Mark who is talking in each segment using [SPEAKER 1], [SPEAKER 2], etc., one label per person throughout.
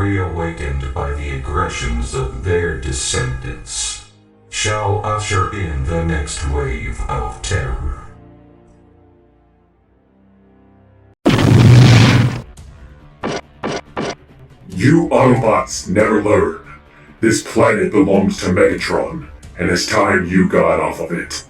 [SPEAKER 1] reawakened by the aggressions of their descendants, shall usher in the next wave of terror.
[SPEAKER 2] You Autobots never learn. This planet belongs to Megatron, and it's time you got off of it.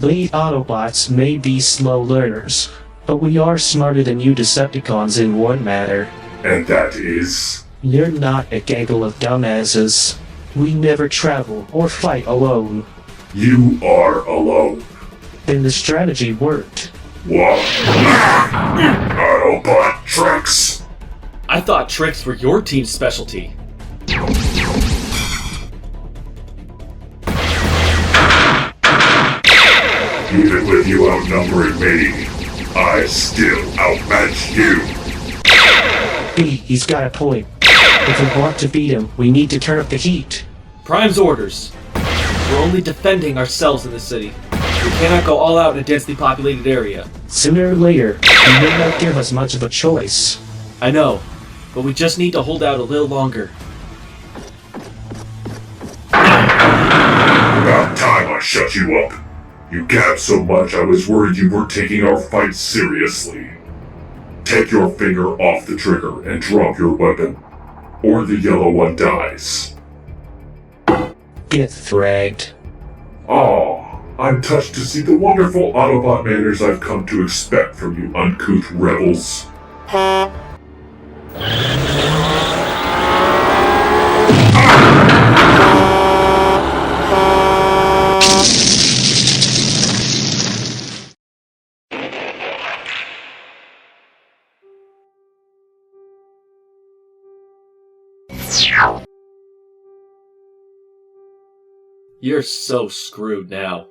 [SPEAKER 3] We Autobots may be slow learners, but we are smarter than you Decepticons in one matter.
[SPEAKER 2] And that is...
[SPEAKER 3] You're not a gaggle of dumbasses. We never travel or fight alone.
[SPEAKER 2] You are alone.
[SPEAKER 3] Then the strategy worked.
[SPEAKER 2] What? Autobot tricks!
[SPEAKER 4] I thought tricks were your team's specialty.
[SPEAKER 2] Even with you outnumbering me, I still outmatch you.
[SPEAKER 3] He's got a point. If we want to beat him, we need to turn up the heat.
[SPEAKER 4] Prime's orders. We're only defending ourselves in the city. We cannot go all out in a densely populated area.
[SPEAKER 3] Sooner or later, he may not give us much of a choice.
[SPEAKER 4] I know, but we just need to hold out a little longer.
[SPEAKER 2] About time I shut you up. You gabbed so much I was worried you weren't taking our fight seriously. Take your finger off the trigger and drop your weapon, or the yellow one dies.
[SPEAKER 3] Get fragged.
[SPEAKER 2] Aw, I'm touched to see the wonderful Autobot manners I've come to expect from you uncouth rebels.
[SPEAKER 4] You're so screwed now.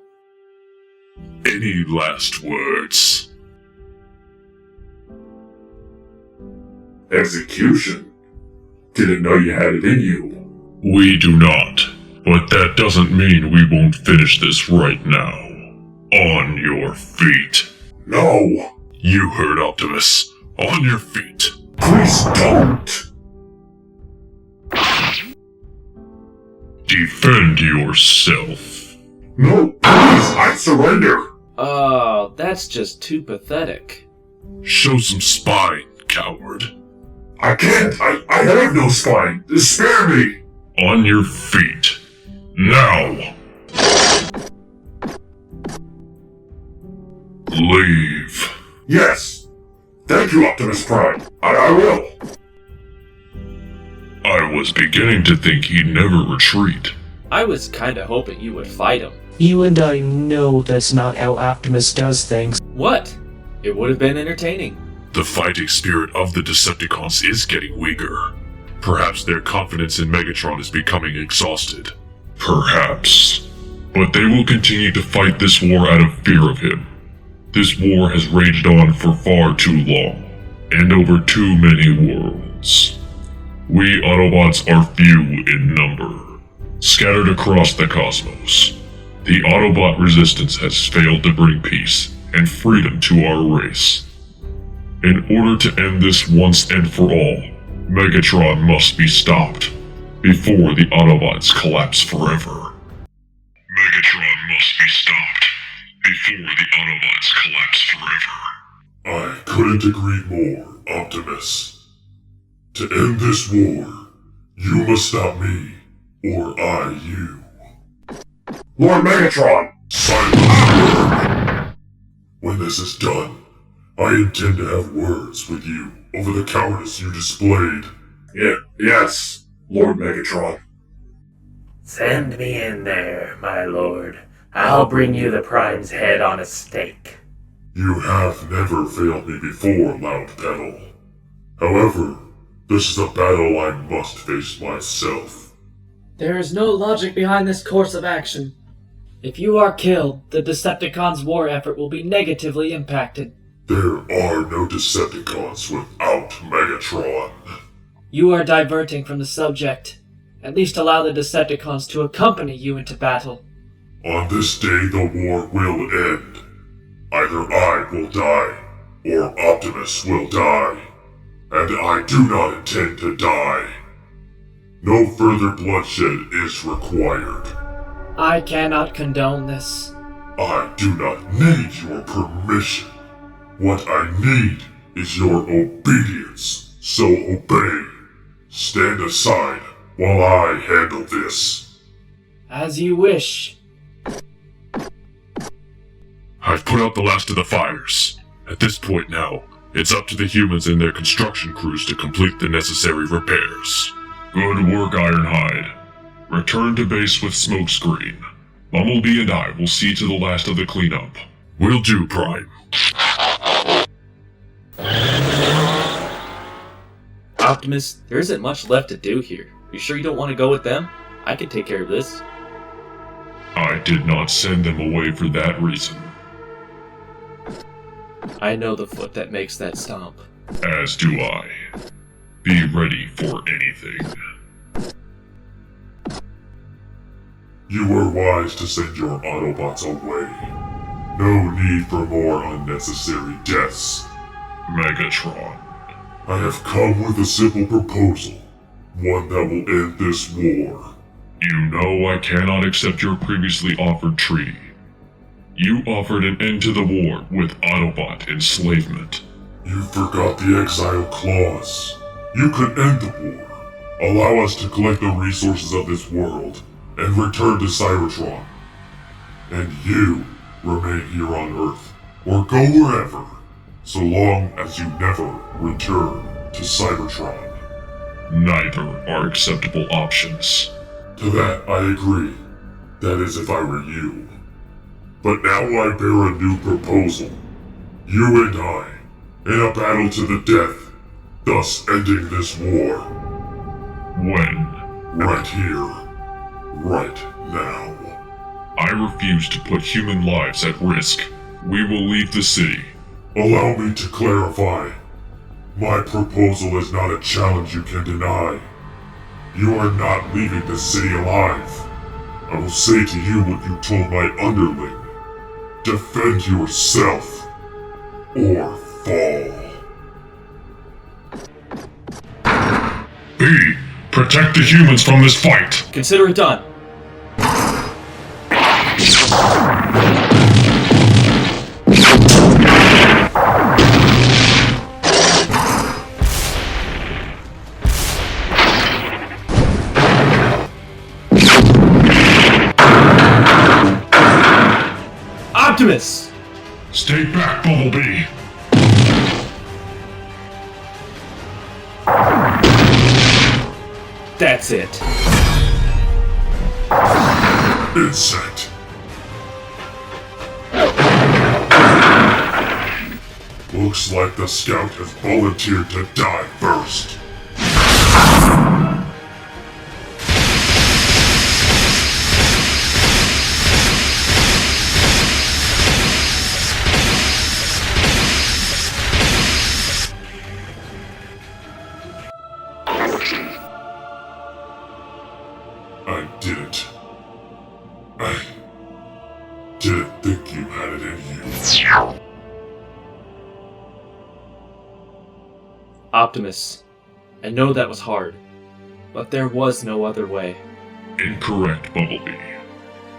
[SPEAKER 2] Any last words? Execution? Didn't know you had it in you.
[SPEAKER 5] We do not, but that doesn't mean we won't finish this right now. On your feet.
[SPEAKER 2] No!
[SPEAKER 5] You heard Optimus. On your feet.
[SPEAKER 2] Please don't!
[SPEAKER 5] Defend yourself.
[SPEAKER 2] No, please, I surrender!
[SPEAKER 4] Oh, that's just too pathetic.
[SPEAKER 5] Show some spine, coward.
[SPEAKER 2] I can't, I have no spine. Spare me!
[SPEAKER 5] On your feet. Now! Leave.
[SPEAKER 2] Yes! Thank you, Optimus Prime. I will.
[SPEAKER 5] I was beginning to think he'd never retreat.
[SPEAKER 4] I was kinda hoping you would fight him.
[SPEAKER 3] You and I know that's not how Optimus does things.
[SPEAKER 4] What? It would have been entertaining.
[SPEAKER 5] The fighting spirit of the Decepticons is getting weaker. Perhaps their confidence in Megatron is becoming exhausted. Perhaps. But they will continue to fight this war out of fear of him. This war has raged on for far too long, and over too many worlds. We Autobots are few in number, scattered across the cosmos. The Autobot resistance has failed to bring peace and freedom to our race. In order to end this once and for all, Megatron must be stopped before the Autobots collapse forever. Megatron must be stopped before the Autobots collapse forever.
[SPEAKER 2] I couldn't agree more, Optimus. To end this war, you must stop me, or I you. Lord Megatron! Silence! When this is done, I intend to have words with you over the cowardice you displayed. Yes, Lord Megatron.
[SPEAKER 6] Send me in there, my lord. I'll bring you the Prime's head on a stake.
[SPEAKER 2] You have never failed me before, Loud Pedal. However, this is a battle I must face myself.
[SPEAKER 7] There is no logic behind this course of action. If you are killed, the Decepticons' war effort will be negatively impacted.
[SPEAKER 2] There are no Decepticons without Megatron.
[SPEAKER 7] You are diverting from the subject. At least allow the Decepticons to accompany you into battle.
[SPEAKER 2] On this day, the war will end. Either I will die, or Optimus will die. and I do not intend to die. No further bloodshed is required.
[SPEAKER 7] I cannot condone this.
[SPEAKER 2] I do not need your permission. What I need is your obedience, so obey. Stand aside while I handle this.
[SPEAKER 7] As you wish.
[SPEAKER 5] I've put out the last of the fires. At this point now, it's up to the humans and their construction crews to complete the necessary repairs. Good work, Ironhide. Return to base with Smokescreen. Bumblebee and I will see to the last of the cleanup. Will do, Prime.
[SPEAKER 4] Optimus, there isn't much left to do here. You sure you don't want to go with them? I can take care of this.
[SPEAKER 5] I did not send them away for that reason.
[SPEAKER 4] I know the foot that makes that stomp.
[SPEAKER 5] As do I. Be ready for anything.
[SPEAKER 2] You were wise to send your Autobots away. No need for more unnecessary deaths.
[SPEAKER 5] Megatron.
[SPEAKER 2] I have come with a simple proposal. One that will end this war.
[SPEAKER 5] You know I cannot accept your previously offered treaty. You offered an end to the war with Autobot enslavement.
[SPEAKER 2] You forgot the exile clause. You could end the war, allow us to collect the resources of this world, and return to Cybertron. And you remain here on Earth, or go wherever, so long as you never return to Cybertron.
[SPEAKER 5] Neither are acceptable options.
[SPEAKER 2] To that I agree. That is if I were you. But now I bear a new proposal. You and I, in a battle to the death, thus ending this war.
[SPEAKER 5] When?
[SPEAKER 2] Right here. Right now.
[SPEAKER 5] I refuse to put human lives at risk. We will leave the city.
[SPEAKER 2] Allow me to clarify. My proposal is not a challenge you can deny. You are not leaving the city alive. I will say to you what you told my underling. Defend yourself, or fall.
[SPEAKER 5] B, protect the humans from this fight.
[SPEAKER 4] Consider it done. Optimus!
[SPEAKER 5] Stay back, Bumblebee.
[SPEAKER 4] That's it.
[SPEAKER 2] Insect. Looks like the scout has volunteered to die first. I didn't think you had it in you.
[SPEAKER 4] Optimus, I know that was hard, but there was no other way.
[SPEAKER 5] Incorrect, Bumblebee.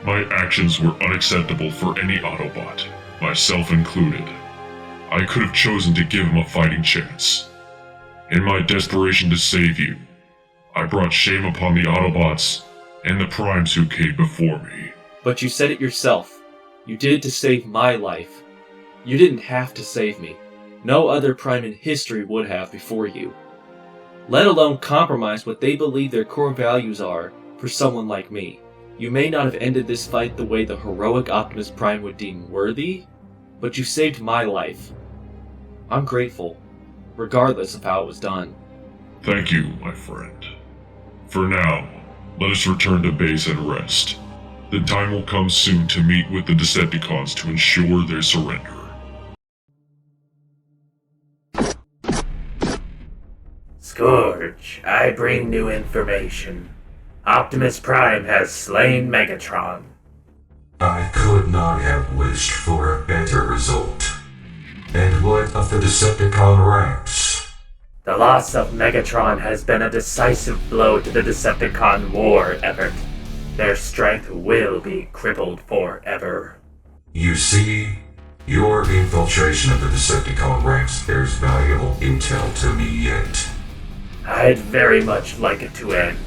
[SPEAKER 5] My actions were unacceptable for any Autobot, myself included. I could have chosen to give him a fighting chance. In my desperation to save you, I brought shame upon the Autobots and the Primes who came before me.
[SPEAKER 4] But you said it yourself. You did it to save my life. You didn't have to save me. No other Prime in history would have before you. Let alone compromise what they believe their core values are for someone like me. You may not have ended this fight the way the heroic Optimus Prime would deem worthy, but you saved my life. I'm grateful, regardless of how it was done.
[SPEAKER 5] Thank you, my friend. For now, let us return to base and rest. The time will come soon to meet with the Decepticons to ensure their surrender.
[SPEAKER 6] Scourge, I bring new information. Optimus Prime has slain Megatron.
[SPEAKER 1] I could not have wished for a better result. And what of the Decepticon ranks?
[SPEAKER 6] The loss of Megatron has been a decisive blow to the Decepticon war effort. Their strength will be crippled forever.
[SPEAKER 1] You see, your infiltration of the Decepticon ranks bears valuable intel to me yet.
[SPEAKER 6] I'd very much like it to end,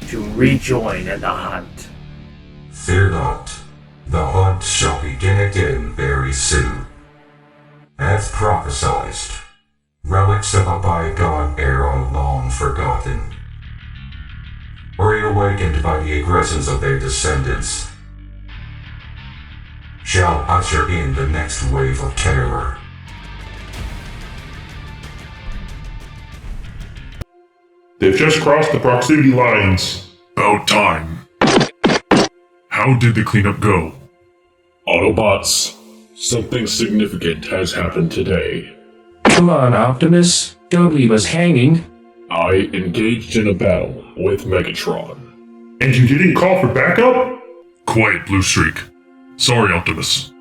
[SPEAKER 6] to rejoin in the hunt.
[SPEAKER 1] Fear not, the hunt shall begin again very soon. As prophesied, relics of a bygone era long forgotten, reawakened by the aggressions of their descendants, shall usher in the next wave of terror.
[SPEAKER 2] They've just crossed the proximity lines.
[SPEAKER 5] About time. How did the cleanup go?
[SPEAKER 8] Autobots, something significant has happened today.
[SPEAKER 3] Come on, Optimus. Don't leave us hanging.
[SPEAKER 8] I engaged in a battle with Megatron.
[SPEAKER 2] And you didn't call for backup?
[SPEAKER 5] Quiet, Blue Streak. Sorry, Optimus.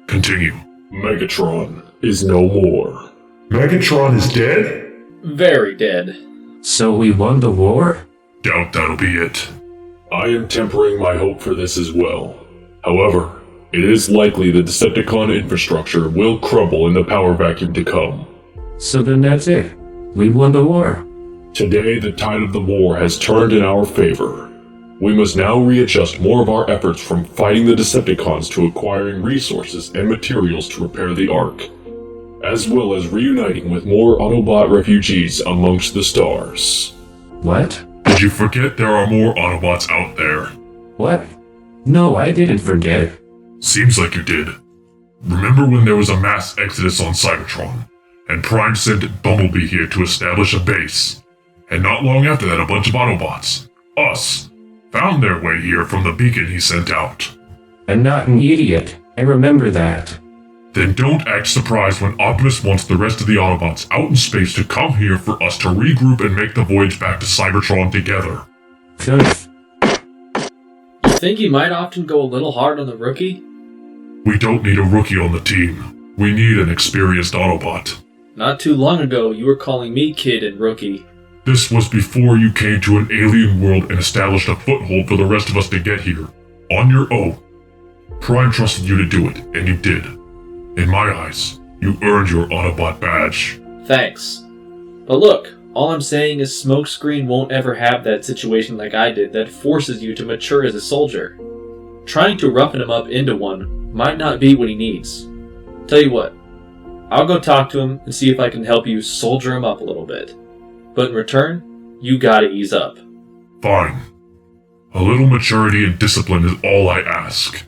[SPEAKER 5] Continue.
[SPEAKER 8] Megatron is no more.
[SPEAKER 2] Megatron is dead?
[SPEAKER 7] Very dead.
[SPEAKER 3] So we won the war?
[SPEAKER 5] Doubt that'll be it.
[SPEAKER 8] I am tempering my hope for this as well. However, it is likely the Decepticon infrastructure will crumble in the power vacuum to come.
[SPEAKER 3] So then that's it. We won the war.
[SPEAKER 8] Today, the tide of the war has turned in our favor. We must now readjust more of our efforts from fighting the Decepticons to acquiring resources and materials to repair the Ark, as well as reuniting with more Autobot refugees amongst the stars.
[SPEAKER 3] What?
[SPEAKER 5] Did you forget there are more Autobots out there?
[SPEAKER 3] What? No, I didn't forget.
[SPEAKER 5] Seems like you did. Remember when there was a mass exodus on Cybertron, and Prime sent Bumblebee here to establish a base? And not long after that, a bunch of Autobots, us, found their way here from the beacon he sent out.
[SPEAKER 3] I'm not an idiot. I remember that.
[SPEAKER 5] Then don't act surprised when Optimus wants the rest of the Autobots out in space to come here for us to regroup and make the voyage back to Cybertron together.
[SPEAKER 3] Good.
[SPEAKER 4] You think he might often go a little hard on the rookie?
[SPEAKER 5] We don't need a rookie on the team. We need an experienced Autobot.
[SPEAKER 4] Not too long ago, you were calling me kid and rookie.
[SPEAKER 5] This was before you came to an alien world and established a foothold for the rest of us to get here. On your own. Prime trusted you to do it, and you did. In my eyes, you earned your Autobot badge.
[SPEAKER 4] Thanks. But look, all I'm saying is Smokescreen won't ever have that situation like I did that forces you to mature as a soldier. Trying to roughen him up into one might not be what he needs. Tell you what, I'll go talk to him and see if I can help you soldier him up a little bit. But in return, you gotta ease up.
[SPEAKER 5] Fine. A little maturity and discipline is all I ask.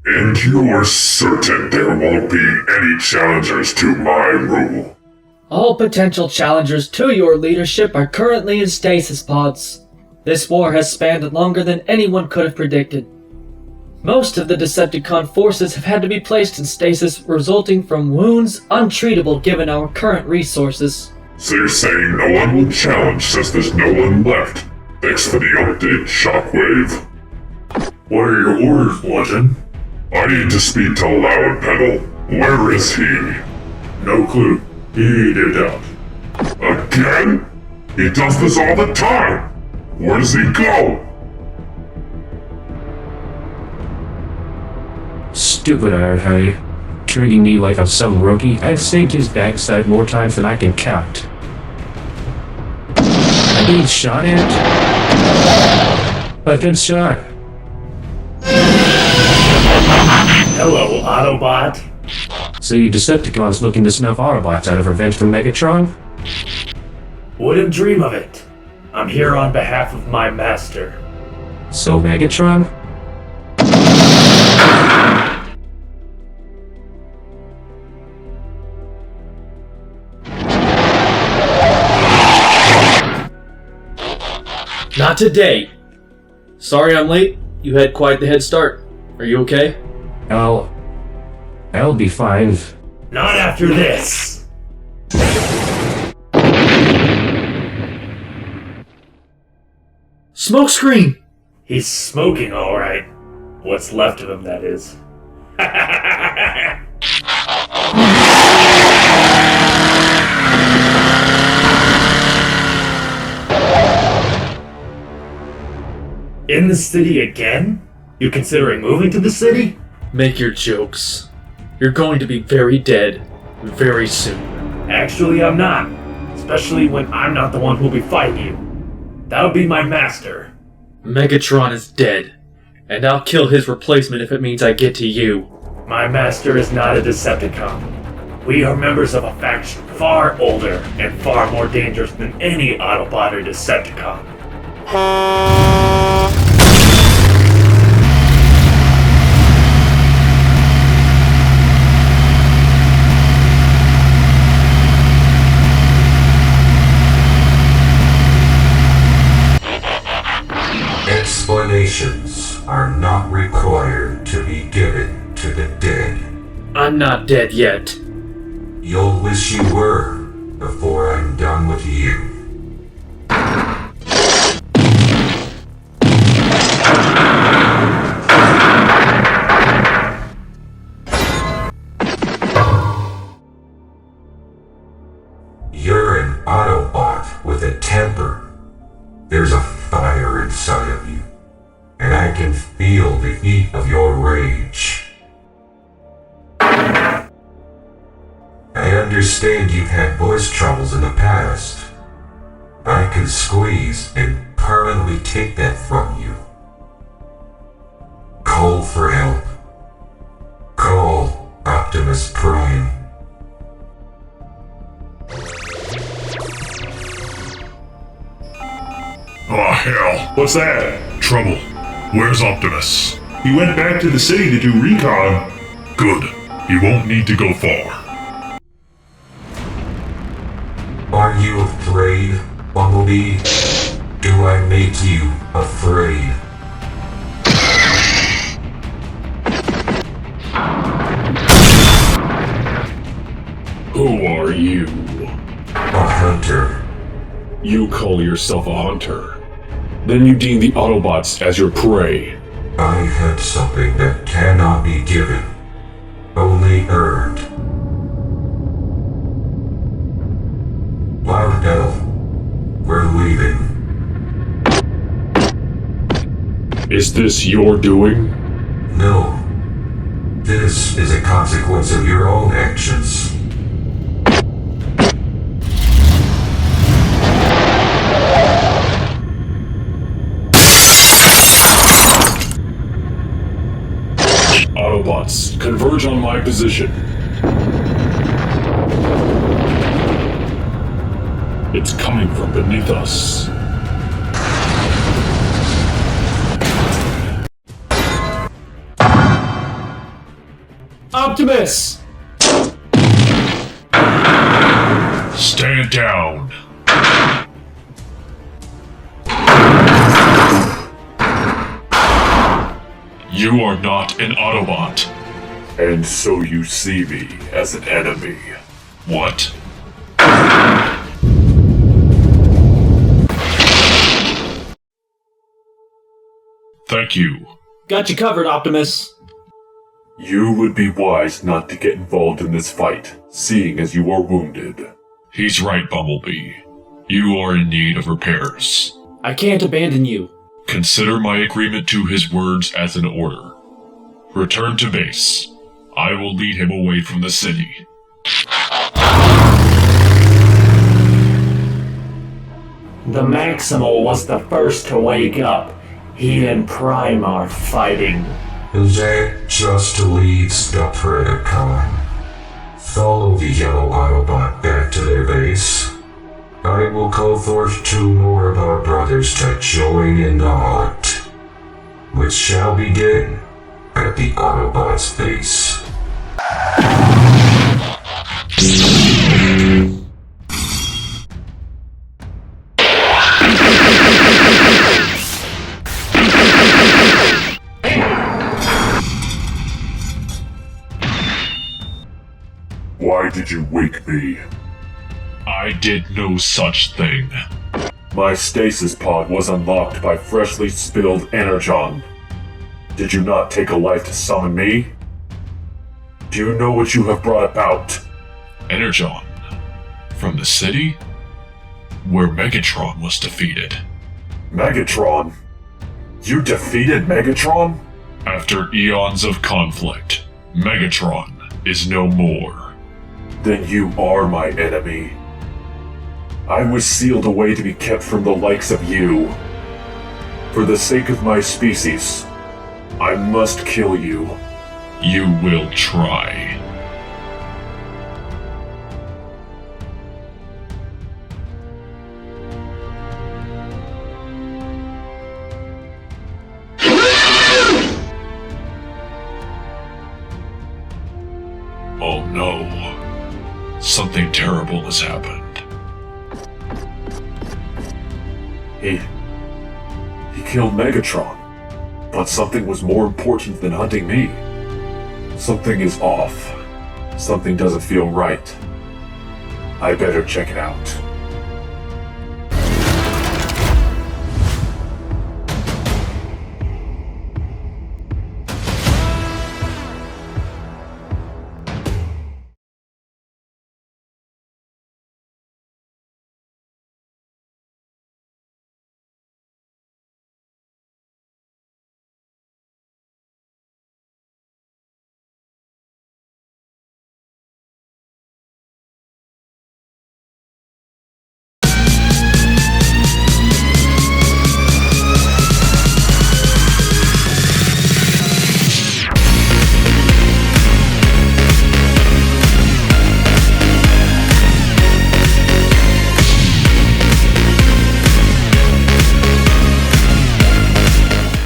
[SPEAKER 2] And you're certain there won't be any challengers to my rule?
[SPEAKER 7] All potential challengers to your leadership are currently in stasis pods. This war has spanned longer than anyone could have predicted. Most of the Decepticon forces have had to be placed in stasis, resulting from wounds untreatable given our current resources.
[SPEAKER 2] So you're saying no one will challenge since there's no one left? Thanks for the update, Shockwave.
[SPEAKER 5] What are your orders, Bludgeon?
[SPEAKER 2] I need to speak to Loud Pedal. Where is he?
[SPEAKER 5] No clue. He dipped out.
[SPEAKER 2] Again? He does this all the time! Where does he go?
[SPEAKER 3] Stupid Ironhide. Treating me like I'm some rookie. I've saved his backside more times than I can count. I'm being shot at? A good shot.
[SPEAKER 6] Hello, Autobot.
[SPEAKER 3] So you Decepticons looking to snuff Autobots out of revenge for Megatron?
[SPEAKER 6] Wouldn't dream of it. I'm here on behalf of my master.
[SPEAKER 3] So Megatron?
[SPEAKER 4] Not today! Sorry I'm late. You had quite the head start. Are you okay?
[SPEAKER 3] I'll be fine.
[SPEAKER 6] Not after this!
[SPEAKER 4] Smokescreen!
[SPEAKER 6] He's smoking alright. What's left of him, that is. in the city again? You considering moving to the city?
[SPEAKER 4] Make your jokes. You're going to be very dead very soon.
[SPEAKER 6] Actually, I'm not. Especially when I'm not the one who'll be fighting you. That would be my master.
[SPEAKER 4] Megatron is dead, and I'll kill his replacement if it means I get to you.
[SPEAKER 6] My master is not a Decepticon. We are members of a faction far older and far more dangerous than any Autobot or Decepticon.
[SPEAKER 1] Explanations are not required to be given to the dead.
[SPEAKER 4] I'm not dead yet.
[SPEAKER 1] You'll wish you were before I'm done with you. You're an Autobot with a temper. There's a fire inside of you, and I can feel the heat of your rage. I understand you've had voice troubles in the past. I can squeeze and permanently take that from you. Call for help. Call Optimus Prime.
[SPEAKER 2] Oh hell, what's that?
[SPEAKER 5] Trouble. Where's Optimus?
[SPEAKER 2] He went back to the city to do recon.
[SPEAKER 5] Good. He won't need to go far.
[SPEAKER 1] Are you afraid, Bumblebee? Do I make you afraid?
[SPEAKER 8] Who are you?
[SPEAKER 1] A hunter.
[SPEAKER 8] You call yourself a hunter. Then you deem the Autobots as your prey.
[SPEAKER 1] I had something that cannot be given, only earned. Loud Elf, we're leaving.
[SPEAKER 8] Is this your doing?
[SPEAKER 1] No. This is a consequence of your own actions.
[SPEAKER 8] Autobots, converge on my position. It's coming from beneath us.
[SPEAKER 7] Optimus!
[SPEAKER 5] Stand down. You are not an Autobot.
[SPEAKER 8] And so you see me as an enemy.
[SPEAKER 5] What? Thank you.
[SPEAKER 4] Got you covered, Optimus.
[SPEAKER 8] You would be wise not to get involved in this fight, seeing as you are wounded.
[SPEAKER 5] He's right, Bumblebee. You are in need of repairs.
[SPEAKER 4] I can't abandon you.
[SPEAKER 5] Consider my agreement to his words as an order. Return to base. I will lead him away from the city.
[SPEAKER 6] The Maximal was the first to wake up. He and Prime are fighting.
[SPEAKER 1] That just leads the Predacon. Follow the yellow Autobot back to their base. I will call forth 2 more of our brothers to join in the hunt, which shall begin at the Autobot's base.
[SPEAKER 8] Why did you wake me?
[SPEAKER 5] I did no such thing.
[SPEAKER 8] My stasis pod was unlocked by freshly spilled energon. Did you not take a life to summon me? Do you know what you have brought about?
[SPEAKER 5] Energon. From the city? Where Megatron was defeated.
[SPEAKER 8] Megatron? You defeated Megatron?
[SPEAKER 5] After eons of conflict, Megatron is no more.
[SPEAKER 8] Then you are my enemy. I was sealed away to be kept from the likes of you. For the sake of my species, I must kill you.
[SPEAKER 5] You will try. Oh no. Something terrible has happened.
[SPEAKER 8] He killed Megatron. But something was more important than hunting me. Something is off. Something doesn't feel right. I better check it out.